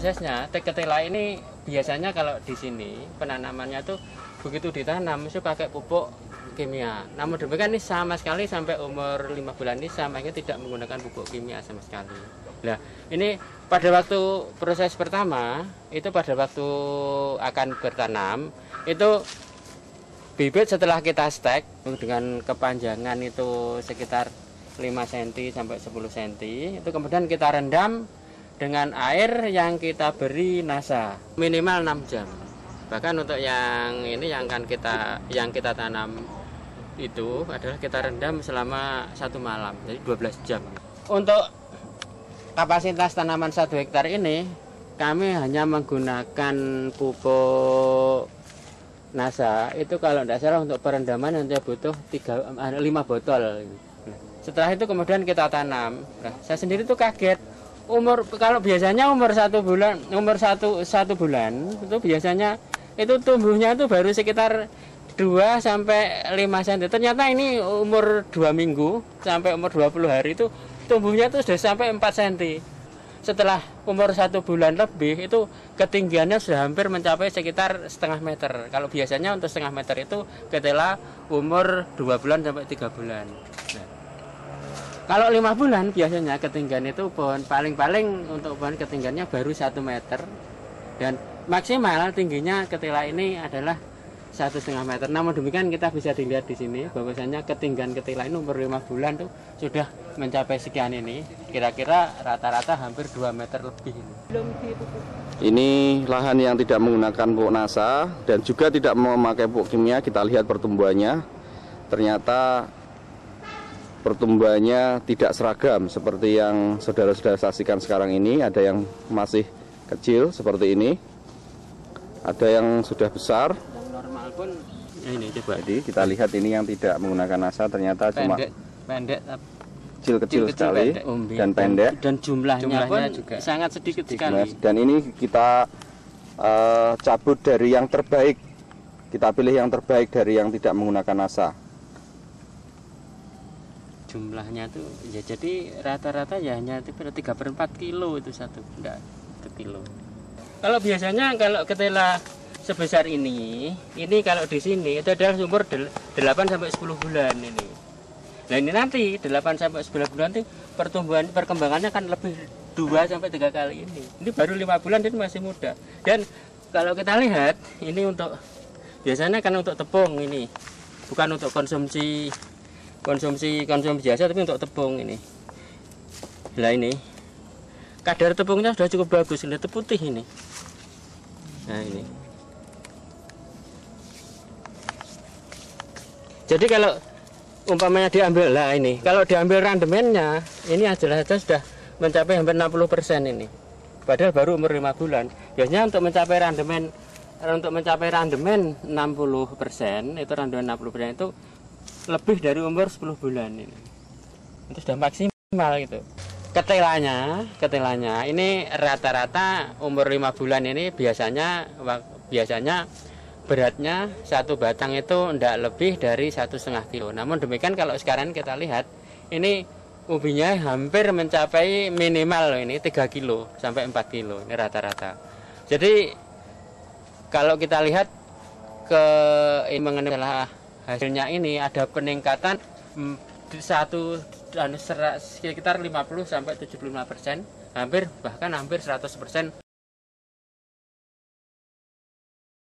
prosesnya, ketela ini biasanya kalau di sini penanamannya tuh begitu ditanam itu pakai pupuk kimia. Namun demikian ini sama sekali sampai umur 5 bulan ini samanya tidak menggunakan pupuk kimia sama sekali. Nah, ini pada waktu proses pertama, itu pada waktu akan bertanam, itu bibit setelah kita stek dengan kepanjangan itu sekitar 5 cm sampai 10 cm, itu kemudian kita rendam dengan air yang kita beri NASA minimal 6 jam. Bahkan untuk yang ini yang kita tanam itu adalah kita rendam selama 1 malam, jadi 12 jam. Untuk kapasitas tanaman 1 hektar ini kami hanya menggunakan pupuk NASA itu kalau tidak salah untuk perendaman nanti butuh 5 botol. Setelah itu kemudian kita tanam. Nah, saya sendiri tuh kaget. Kalau biasanya umur 1 bulan, satu bulan itu biasanya itu tumbuhnya itu baru sekitar 2 sampai 5 cm. Ternyata ini umur 2 minggu sampai umur 20 hari itu tumbuhnya itu sudah sampai 4 cm. Setelah umur 1 bulan lebih itu ketinggiannya sudah hampir mencapai sekitar setengah meter. Kalau biasanya untuk setengah meter itu ketela umur 2 bulan sampai 3 bulan. Nah, kalau 5 bulan biasanya ketinggian itu pohon paling-paling untuk pohon ketinggiannya baru 1 meter dan maksimal tingginya ketela ini adalah 1,5 meter. Namun demikian kita bisa dilihat di sini bahwasanya ketinggian ketela ini umur 5 bulan tuh sudah mencapai sekian ini. Kira-kira rata-rata hampir 2 meter lebih ini. Ini lahan yang tidak menggunakan pupuk NASA dan juga tidak memakai pupuk kimia. Kita lihat pertumbuhannya. Ternyata pertumbuhannya tidak seragam seperti yang saudara-saudara saksikan sekarang ini. Ada yang masih kecil seperti ini. Ada yang sudah besar. Normal pun ini coba. Jadi kita lihat ini yang tidak menggunakan NASA ternyata cuma pendek kecil sekali dan pendek dan jumlahnya pun juga sangat sedikit sekali. Dan ini kita cabut dari yang terbaik. Kita pilih yang terbaik dari yang tidak menggunakan NASA. Jumlahnya tuh ya jadi rata-rata ya hanya 3/4 kilo itu satu, enggak 1 kilo. Kalau biasanya kalau ketela sebesar ini kalau di sini itu adalah umur 8 sampai 10 bulan ini. Nah ini nanti 8 sampai 10 bulan itu perkembangannya kan lebih 2 sampai 3 kali ini. Ini baru 5 bulan dan masih muda. Dan kalau kita lihat ini untuk biasanya kan untuk tepung ini. Bukan untuk konsumsi biasa tapi untuk tepung ini. Nah ini kadar tepungnya sudah cukup bagus, lihat putih ini. Nah ini. Jadi kalau umpamanya diambil lah ini, kalau diambil randemennya ini jelas saja sudah mencapai hampir 60% ini. Padahal baru umur 5 bulan. Biasanya untuk mencapai randemen 60%, itu randemen 60% itu lebih dari umur 10 bulan ini. Itu sudah maksimal gitu. Ketelanya ini rata-rata umur 5 bulan ini biasanya beratnya satu batang itu tidak lebih dari 1,5 kilo. Namun demikian kalau sekarang kita lihat ini ubinya hampir mencapai minimal ini 3 kilo sampai 4 kilo ini rata-rata. Jadi kalau kita lihat mengenai hasilnya ini ada peningkatan sekitar 50 sampai 75%, hampir 100%.